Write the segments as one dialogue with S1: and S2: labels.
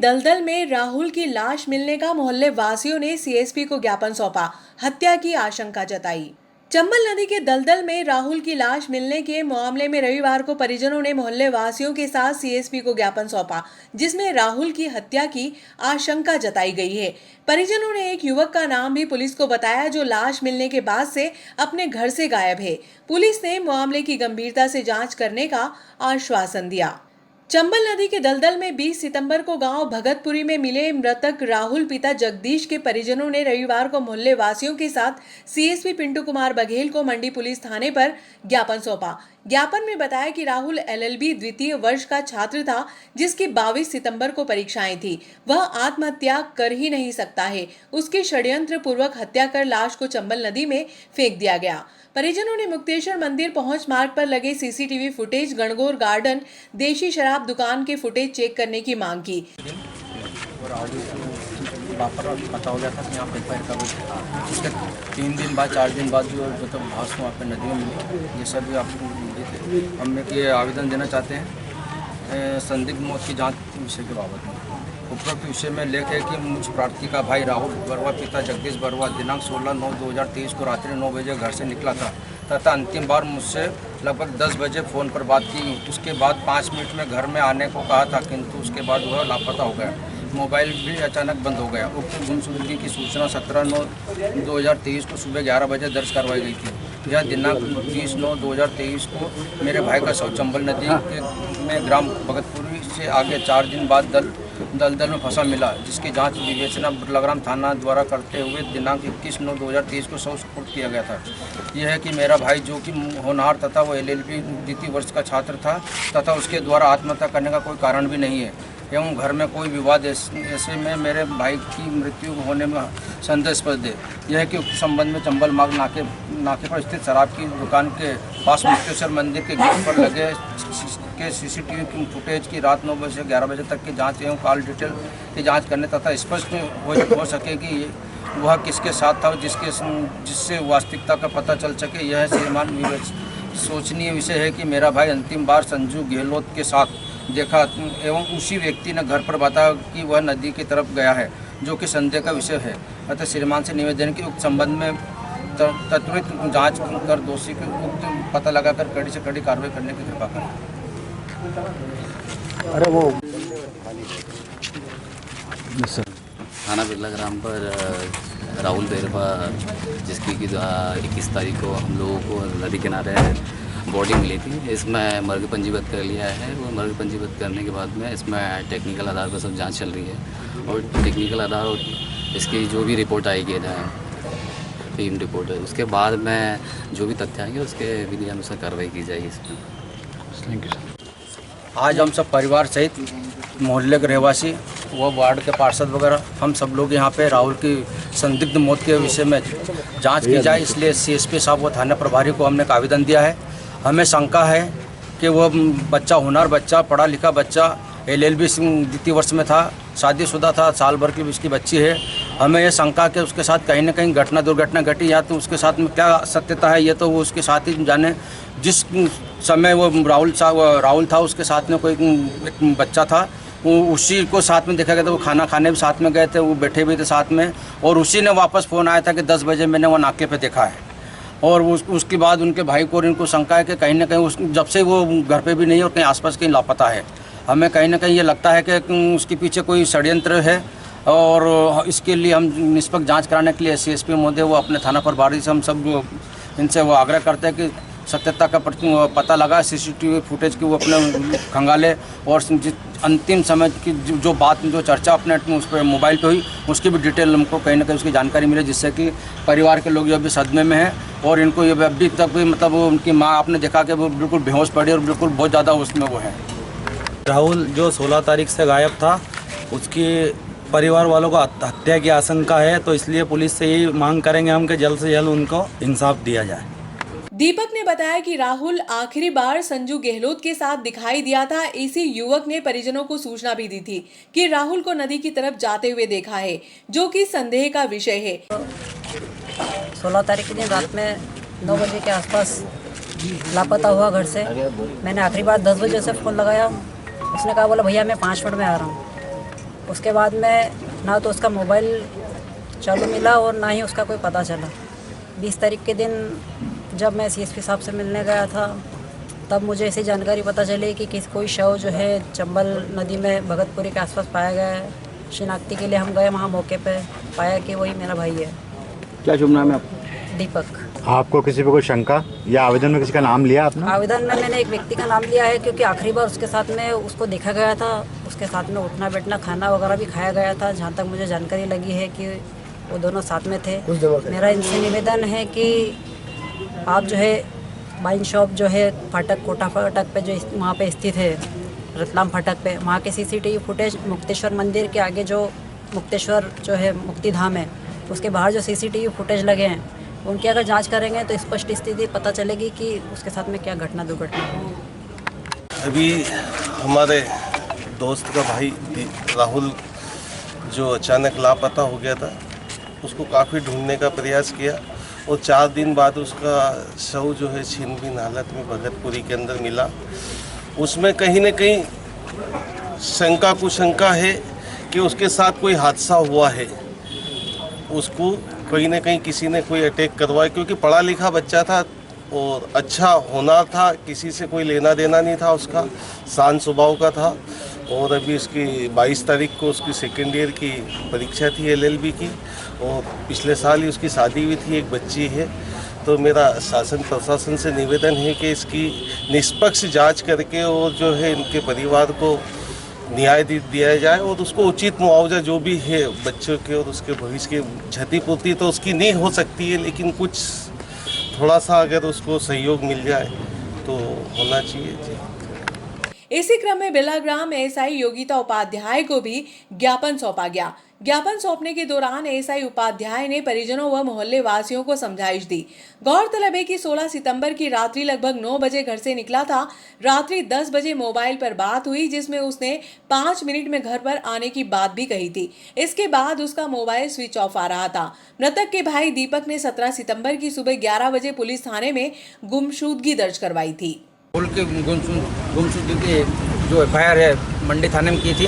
S1: दलदल में राहुल की लाश मिलने का मोहल्ले वासियों ने सीएसपी को ज्ञापन सौंपा, हत्या की आशंका जताई। चंबल नदी के दलदल में राहुल की लाश मिलने के मामले में रविवार को परिजनों ने मोहल्ले वासियों के साथ सीएसपी को ज्ञापन सौंपा, जिसमें राहुल की हत्या की आशंका जताई गई है। परिजनों ने एक युवक का नाम भी पुलिस को बताया जो लाश मिलने के बाद से अपने घर से गायब है। पुलिस ने मामले की गंभीरता से जांच करने का आश्वासन दिया। चंबल नदी के दलदल में 20 सितंबर को गांव भगतपुरी में मिले मृतक राहुल पिता जगदीश के परिजनों ने रविवार को मोहल्ले वासियों के साथ सीएसपी पिंटू कुमार बघेल को मंडी पुलिस थाने पर ज्ञापन सौंपा। ज्ञापन में बताया कि राहुल एलएलबी द्वितीय वर्ष का छात्र था, जिसकी 22 सितंबर को परीक्षाएं थी। वह आत्महत्या कर ही नहीं सकता है। उसकी षड्यंत्र पूर्वक हत्या कर लाश को चंबल नदी में फेंक दिया गया। परिजनों ने मुक्तेश्वर मंदिर पहुंच मार्ग पर लगे सीसीटीवी फुटेज, गणगौर गार्डन, देशी शराब दुकान के फुटेज चेक करने की मांग की।
S2: पता हो गया था कि यहाँ पे पैर का उसके 3 दिन बाद 4 दिन बाद जो मतलब भाष वहाँ पे नदी में मिली, ये सब भी आपको हम एक ये आवेदन देना चाहते हैं संदिग्ध मौत की जांच विषय के बाबत में। उपरोक्त विषय में लेख है कि मुझ प्रार्थी का भाई राहुल बरुआ पिता जगदीश बरुआ दिनांक 16/9/2023 को रात्रि 9 बजे घर से निकला था तथा अंतिम बार मुझसे लगभग 10 बजे फ़ोन पर बात की। उसके बाद 5 मिनट में घर में आने को कहा था, किंतु उसके बाद वह लापता हो गया। मोबाइल भी अचानक बंद हो गया। उक्त गुमशुदगी की सूचना 17/9/2023 को सुबह 11 बजे दर्ज करवाई गई थी। यह दिनांक 30/9/2023 को मेरे भाई का शव चंबल नदी में ग्राम भगतपुरी से आगे 4 दिन बाद दलदल में फंसा मिला, जिसकी जांच विवेचना बलग्राम थाना द्वारा करते हुए दिनांक 21/9/2023 को शव सुपुर्द किया गया था। यह है कि मेरा भाई जो कि होनहार तथा वो एलएलबी द्वितीय वर्ष का छात्र था तथा उसके द्वारा आत्महत्या करने का कोई कारण भी नहीं है एवं घर में कोई विवाद ऐसे में मेरे भाई की मृत्यु होने में संदेहास्पद है। यह है कि उक्त संबंध में चंबल मार्ग नाके पर स्थित शराब की दुकान के पास मुक्तेश्वर मंदिर के गेट पर लगे के सीसीटीवी की फुटेज की रात 9 बजे से 11 बजे तक की जांच एवं कॉल डिटेल की जांच करने तथा स्पष्ट हो सके कि वह किसके साथ था जिससे वास्तविकता का पता चल सके। यह श्रीमान सोचनीय विषय है कि मेरा भाई अंतिम बार संजू गहलोत के साथ देखा एवं उसी व्यक्ति ने घर पर बताया कि वह नदी की तरफ गया है, जो कि संदेह का विषय है। अतः श्रीमान से निवेदन कि उक्त संबंध में त्वरित जांच कर दोषी को उक्त पता लगाकर कड़ी से कड़ी कार्रवाई करने की कृपा करें।
S3: अरे वो
S4: थाना बिरला ग्राम पर राहुल बेरवा, जिसकी 21 तारीख को हम लोगों को नदी किनारे बॉडी मिली थी। इसमें मर्ग पंजीबद्ध कर लिया है। वो मर्ग पंजीबद्ध करने के बाद में इसमें टेक्निकल आधार पर सब जांच चल रही है और टेक्निकल आधार और इसकी जो भी रिपोर्ट आएगी टीम रिपोर्ट है, उसके बाद में जो भी तथ्य आएंगे उसके विधि अनुसार कार्रवाई की जाएगी इसमें।
S3: Thank you sir.
S2: आज हम सब परिवार सहित मोहल्ले के रहवासी व वार्ड के पार्षद वगैरह हम सब लोग यहाँ पे राहुल की संदिग्ध मौत के विषय में जांच की जाए, इसलिए सीएसपी साहब व थाना प्रभारी को हमने एक आवेदन दिया है। हमें शंका है कि वह बच्चा होनहार बच्चा, पढ़ा लिखा बच्चा, एलएलबी द्वितीय वर्ष में था, शादीशुदा था, साल भर की उसकी बच्ची है। हमें यह शंका कि उसके साथ कहीं ना कहीं दुर्घटना घटी, या तो उसके साथ में क्या सत्यता है ये तो वो उसके साथ ही जाने। जिस समय वो राहुल था उसके साथ में कोई एक बच्चा था, वो उसी को साथ में देखा गया था। वो खाना खाने भी साथ में गए थे, वो बैठे भी थे साथ में, और उसी ने वापस फ़ोन आया था कि 10 बजे मैंने वो नाके पे देखा है। और उसके बाद उनके भाई को और इनको शंका है कि कहीं ना कहीं जब से वो घर पे भी नहीं और कहीं आसपास कहीं लापता है। हमें कहीं ना कहीं ये लगता है कि उसके पीछे कोई षड्यंत्र है, और इसके लिए हम निष्पक्ष जांच कराने के लिए सीएसपी महोदय वो अपने थाना प्रभारी से हम सब इनसे वो आग्रह करते हैं कि सत्यता का पता लगा, सीसीटीवी फुटेज की वो अपने खंगाले, और अंतिम समय की जो बात जो चर्चा अपने उस पर मोबाइल पे हुई उसकी भी डिटेल हमको कहीं ना कहीं उसकी जानकारी मिले, जिससे कि परिवार के लोग जो अभी सदमे में हैं और इनको ये अभी तक भी मतलब उनकी माँ आपने देखा कि वो बिल्कुल बेहोश पड़ी और बिल्कुल बहुत ज़्यादा उसमें वो है।
S3: राहुल जो 16 तारीख से गायब था, उसकी परिवार वालों को हत्या की आशंका है, तो इसलिए पुलिस से यही मांग करेंगे हम कि जल्द से जल्द उनको इंसाफ दिया जाए।
S1: दीपक ने बताया कि राहुल आखिरी बार संजू गहलोत के साथ दिखाई दिया था। इसी युवक ने परिजनों को सूचना भी दी थी कि राहुल को नदी की तरफ जाते हुए देखा है, जो कि संदेह का विषय है।
S5: 16 तारीख के दिन रात में 9 बजे के आसपास लापता हुआ घर से। मैंने आखिरी बार 10 बजे से फ़ोन लगाया, उसने कहा बोला भैया मैं 5 मिनट में आ रहा हूँ। उसके बाद में ना तो उसका मोबाइल चालू मिला और ना ही उसका कोई पता चला। 20 तारीख के दिन जब मैं सीएसपी साहब से मिलने गया था तब मुझे ऐसी जानकारी पता चली कि कोई शव जो है चंबल नदी में भगतपुरी के आसपास पाया गया है। शिनाख्ती के लिए हम गए वहाँ मौके पे, पाया कि वही मेरा भाई है।
S6: क्या शुभ नाम है आपका?
S5: दीपक।
S7: आपको किसी पे कोई शंका या आवेदन में किसी का नाम लिया आपने?
S5: आवेदन में मैंने एक व्यक्ति का नाम लिया है क्योंकि आखिरी बार उसके साथ में उसको देखा गया था, उसके साथ में उठना बैठना खाना वगैरह भी खाया गया था। जहाँ तक मुझे जानकारी लगी है कि वो दोनों साथ में थे। मेरा इनसे निवेदन है कि आप जो है वाइन शॉप जो है फाटक कोटा फाटक पे जो वहाँ पे स्थित है, रतलाम फाटक पे, वहाँ के सीसीटीवी फुटेज मुक्तेश्वर मंदिर के आगे जो मुक्तेश्वर जो है मुक्ति धाम है उसके बाहर जो सीसीटीवी फुटेज लगे हैं उनकी अगर जांच करेंगे तो स्पष्ट स्थिति पता चलेगी कि उसके साथ में क्या घटना दुर्घटना हुई।
S8: अभी हमारे दोस्त का भाई राहुल जो अचानक लापता हो गया था, उसको काफ़ी ढूंढने का प्रयास किया और 4 दिन बाद उसका शव जो है छीनबीन हालत में भगतपुरी के अंदर मिला। उसमें कहीं न कहीं शंका कुशंका है कि उसके साथ कोई हादसा हुआ है, उसको कहीं न कहीं किसी ने कोई अटैक करवाया, क्योंकि पढ़ा लिखा बच्चा था और अच्छा होना था, किसी से कोई लेना देना नहीं था, उसका शांत स्वभाव का था। और अभी उसकी 22 तारीख को उसकी सेकेंड ईयर की परीक्षा थी LLB की, और पिछले साल ही उसकी शादी हुई थी, एक बच्ची है। तो मेरा शासन प्रशासन से निवेदन है कि इसकी निष्पक्ष जांच करके और जो है इनके परिवार को न्याय दिया जाए और उसको उचित मुआवजा जो भी है बच्चों के और उसके भविष्य की क्षतिपूर्ति तो उसकी नहीं हो सकती है, लेकिन कुछ थोड़ा सा अगर उसको सहयोग मिल जाए तो होना चाहिए जी।
S1: इसी क्रम में बिलाग्राम एएसआई योगिता उपाध्याय को भी ज्ञापन सौंपा गया। ज्ञापन सौंपने के दौरान एएसआई उपाध्याय ने परिजनों व मोहल्ले वासियों को समझाइश दी। गौरतलब है कि 16 सितंबर की रात्रि लगभग 9 बजे घर से निकला था। रात्रि 10 बजे मोबाइल पर बात हुई जिसमें उसने 5 मिनट में घर पर आने की बात भी कही थी। इसके बाद उसका मोबाइल स्विच ऑफ आ रहा था। मृतक के भाई दीपक ने 17 सितंबर की सुबह 11 बजे पुलिस थाने में गुमशुदगी दर्ज करवाई थी।
S2: के गुमशुदगी की जो FIR है मंडी थाने में की थी,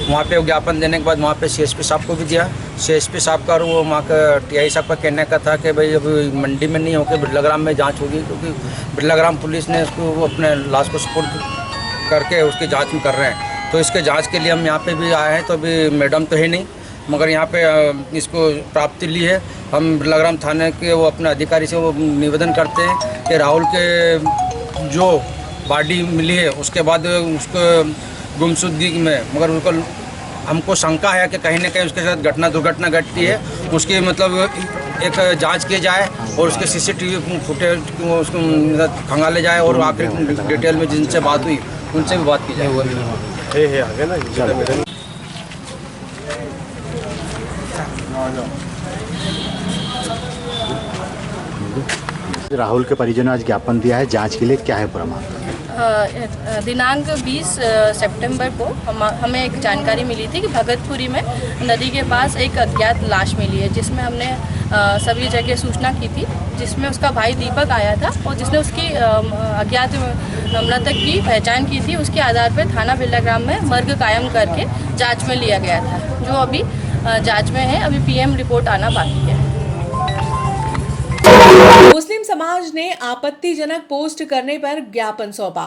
S2: वहाँ पे ज्ञापन देने के बाद वहाँ पे CSP साहब को भी दिया। CSP साहब का और वो वहाँ का TI साहब का कहने का था कि भाई अभी मंडी में नहीं होकर बिरलाग्राम में जांच होगी, क्योंकि बिरलाग्राम पुलिस ने उसको वो अपने लाश को सपोर्ट करके उसकी जांच में कर रहे हैं। तो इसके जांच के लिए हम यहाँ पे भी आए हैं। तो अभी मैडम तो है नहीं, मगर यहाँ पे इसको प्राप्ति ली है। हम बिरलाग्राम थाने के वो अपने अधिकारी से वो निवेदन करते हैं कि राहुल के जो बॉडी मिली है उसके बाद उसको गुमशुदगी में, मगर उसको हमको शंका है कि कहीं ना कहीं उसके साथ दुर्घटना घटती है। उसकी मतलब एक जांच की जाए और उसके CCTV फुटेज को उसको खंगाले जाए और आखिर डिटेल में जिनसे बात हुई उनसे भी बात की जाए। आगे ना
S7: राहुल के परिजनों ने आज ज्ञापन दिया है जांच के लिए, क्या है पूरा मामला?
S9: दिनांक 20 सितंबर को हमें एक जानकारी मिली थी कि भगतपुरी में नदी के पास एक अज्ञात लाश मिली है, जिसमें हमने सभी जगह सूचना की थी, जिसमें उसका भाई दीपक आया था और जिसने उसकी अज्ञात मृतक की पहचान की थी। उसके आधार पर थाना बिरलाग्राम में मर्ग कायम करके जांच में लिया गया था, जो अभी जांच में है। अभी PM रिपोर्ट आना बाकी है।
S1: मुस्लिम समाज ने आपत्तिजनक पोस्ट करने पर ज्ञापन सौंपा।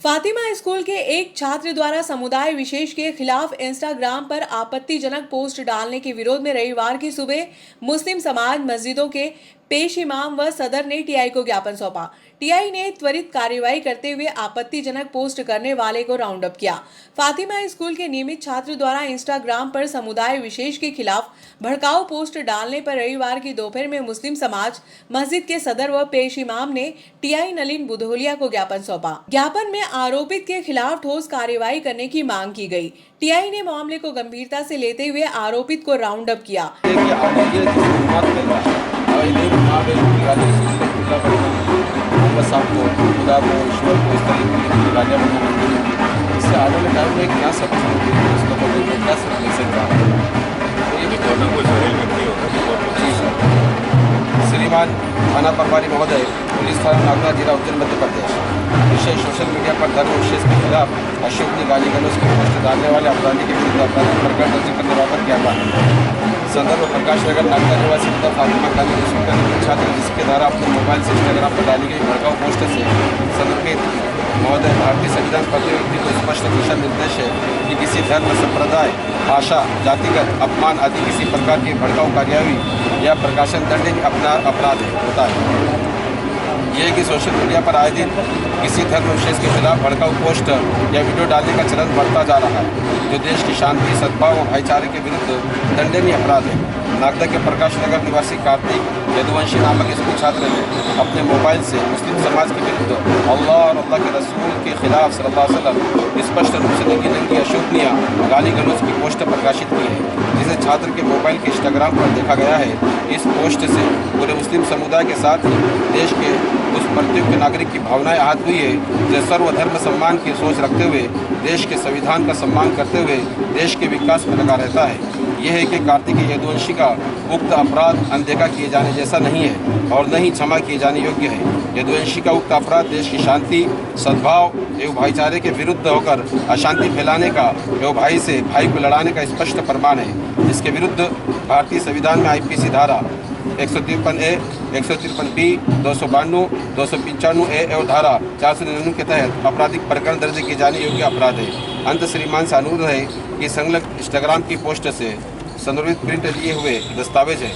S1: फातिमा स्कूल के एक छात्र द्वारा समुदाय विशेष के खिलाफ इंस्टाग्राम पर आपत्तिजनक पोस्ट डालने के विरोध में रविवार की सुबह मुस्लिम समाज मस्जिदों के पेश इमाम व सदर ने TI को ज्ञापन सौंपा। TI ने त्वरित कार्रवाई करते हुए आपत्तिजनक पोस्ट करने वाले को राउंड अप किया। फातिमा स्कूल के नियमित छात्र द्वारा इंस्टाग्राम पर समुदाय विशेष के खिलाफ भड़काऊ पोस्ट डालने पर रविवार की दोपहर में मुस्लिम समाज मस्जिद के सदर व पेश इमाम ने TI नलिन बुधोलिया को ज्ञापन सौंपा। ज्ञापन में आरोपित के खिलाफ ठोस कार्रवाई करने की मांग की गई। TI ने मामले को गंभीरता से लेते हुए आरोपित को राउंड अप किया।
S2: इससे आने वाले टाइम में क्या सब उसका क्या सब मैसेज जा रहा है। श्रीमान थाना प्रभारी महोदय, पुलिस थाना नागदा, जिला उज्जैन, मध्य प्रदेश। विषय सोशल मीडिया पर धर्म विशेष के खिलाफ अशोभनीय गाली गलौज की पोस्ट डालने वाले अपराधी के विरुद्ध आपराधिक प्रकरण दर्ज करने बाबत ज्ञापन। संदर्भ प्रकाश नगर नागदा निवासी फातिमा खान विश्वविद्यालय छात्र, जिसके द्वारा अपने मोबाइल से इंस्टाग्राम पर डाली गई भड़काऊ पोस्ट से संदर्भित महोदय भारतीय संविधान पढ़ते व्यक्ति को स्पष्ट दिशा निर्देश है कि किसी धर्म, संप्रदाय, भाषा, जातिगत अपमान आदि किसी प्रकार की भड़काऊ कार्यवाही या प्रकाशन दंडनीय अपराध होता है। यह कि सोशल मीडिया पर आए दिन किसी धर्म विशेष के खिलाफ भड़काऊ पोस्ट या वीडियो डालने का चलन बढ़ता जा रहा है, जो देश की शांति, सद्भाव और भाईचारे के विरुद्ध दंडनीय अपराध है। नागदा के प्रकाश नगर निवासी कार्तिक यदुवंशी नामक स्कूल छात्र ने अपने मोबाइल से मुस्लिम समाज के विरुद्ध अल्लाह और अल्लाह के रसूल के खिलाफ सल्लल्लाहु अलैहि वसल्लम स्पष्ट रूप से नंगी अशोभनीय गाली गलौज की पोस्ट प्रकाशित की है, जिसे छात्र के मोबाइल के इंस्टाग्राम पर देखा गया है। इस पोस्ट से पूरे मुस्लिम समुदाय के साथ ही देश के उस प्रत्येक नागरिक की भावनाएं आहत हुई है, जो सर्वधर्म सम्मान की सोच रखते हुए देश के संविधान का सम्मान करते हुए देश के विकास में लगा रहता है। यह है कि कार्तिक यदुवंशी का उक्त अपराध अनदेखा किए जाने जैसा नहीं है और न ही क्षमा किए जाने योग्य है। यदुवंशी का उक्त अपराध देश की शांति, सद्भाव एवं भाईचारे के विरुद्ध होकर अशांति फैलाने का एवं भाई से भाई को लड़ाने का स्पष्ट प्रमाण है, जिसके विरुद्ध भारतीय संविधान में IPC धारा 153A, 153B, 292, 295A और धारा 499 के तहत आपराधिक प्रकरण दर्ज किए जाने योग्य अपराध है। अंत श्रीमान से अनुरोध है कि संलग्न इंस्टाग्राम की पोस्ट से संदर्भित प्रिंट लिए हुए दस्तावेज है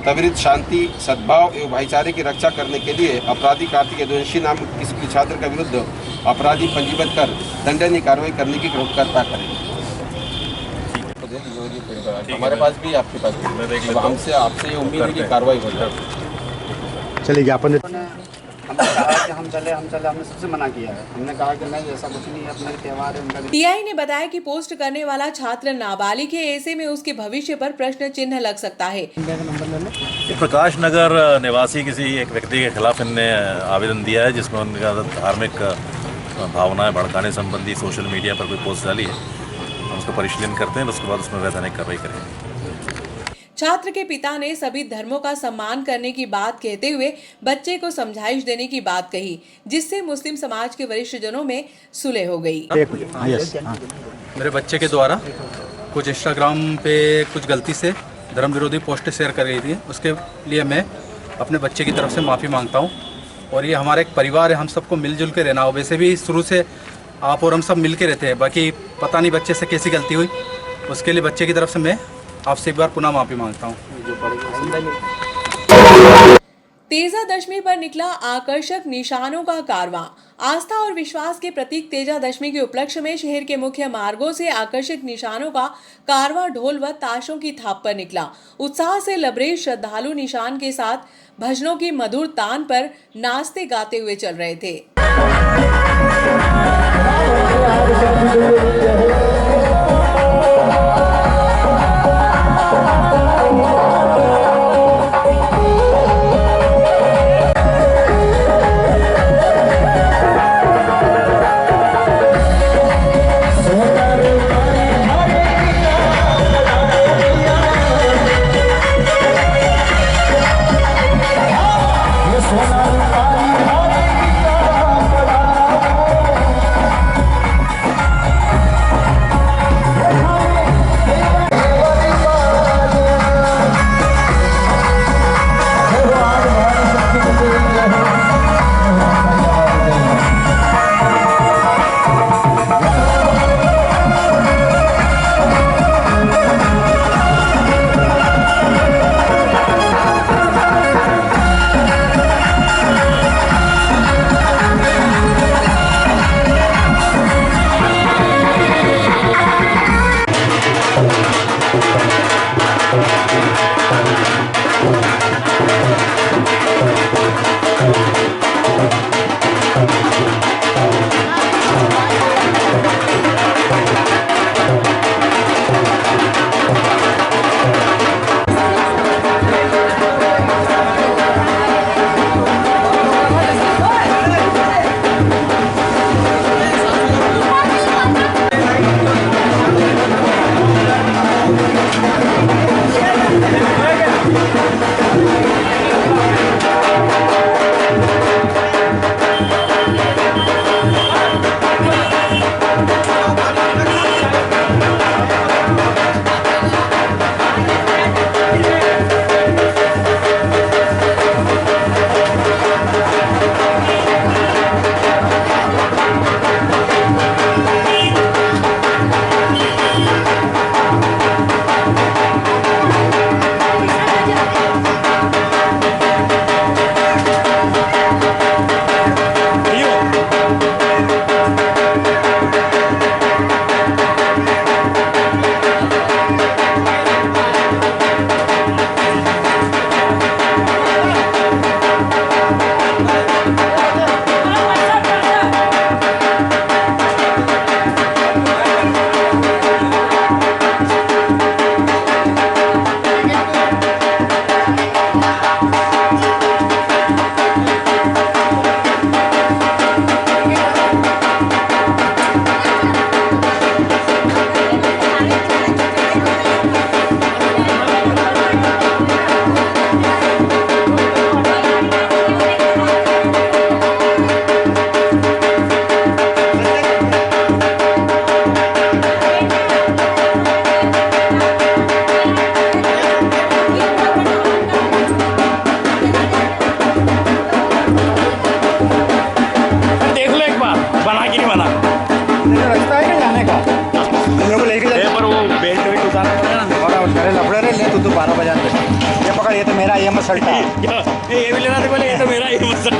S2: त्वरित शांति, सद्भाव एवं भाईचारे की रक्षा करने के लिए अपराधी कार्तिक यदुवंशी नामक किसी छात्र के विरुद्ध अपराधी पंजीबद्ध कर दंडनीय कार्रवाई करने की कृपा करें। हमारे पास भी, आपके पास भी, हमसे आपसे ये उम्मीद है कि कार्रवाई हो जाए।
S7: चलिए ज्ञापन
S6: हमने कहा कि हम चले, हमने सबसे मना किया है। हमने कहा कि नहीं, ऐसा कुछ नहीं है, अपना त्यौहार है उनका।
S1: टीआई ने बताया कि पोस्ट करने वाला छात्र नाबालिग है, ऐसे में उसके भविष्य पर प्रश्न चिन्ह लग सकता है।
S10: प्रकाश नगर निवासी किसी एक व्यक्ति के खिलाफ इनने आवेदन दिया है, जिसमें उनका धार्मिक भावनाएं भड़काने संबंधी सोशल मीडिया पर कोई पोस्ट डाली है। हम उसका परिशीलन करते हैं, उसके बाद उसमें वैधानिक कार्रवाई करेंगे।
S1: छात्र के पिता ने सभी धर्मों का सम्मान करने की बात कहते हुए बच्चे को समझाइश देने की बात कही, जिससे मुस्लिम समाज के वरिष्ठ जनों में सुलह हो गई।
S11: मेरे बच्चे के द्वारा कुछ इंस्टाग्राम पे कुछ गलती से धर्म विरोधी पोस्ट शेयर कर गई थी, उसके लिए मैं अपने बच्चे की तरफ से माफ़ी मांगता हूँ। और ये हमारा एक परिवार है, हम सबको मिलजुल के रहना हो। वैसे भी शुरू से आप और हम सब मिल के रहते हैं, बाकी पता नहीं बच्चे से कैसी गलती हुई, उसके लिए बच्चे की तरफ से मैं आपसे एक बार पुनः माफी मांगता हूँ।
S1: तेजा दशमी पर निकला आकर्षक निशानों का कारवां। आस्था और विश्वास के प्रतीक तेजा दशमी के उपलक्ष्य में शहर के मुख्य मार्गों से आकर्षक निशानों का कारवां ढोल व ताशों की थाप पर निकला। उत्साह से लबरेज श्रद्धालु निशान के साथ भजनों की मधुर तान पर नाचते गाते हुए चल रहे थे।
S6: अरे लफड़े रे ले तू 12 बजा दे ये पकड़ ये तो मेरा ये मसलटा
S12: ये भी लेना था बोले ये तो मेरा ही मसला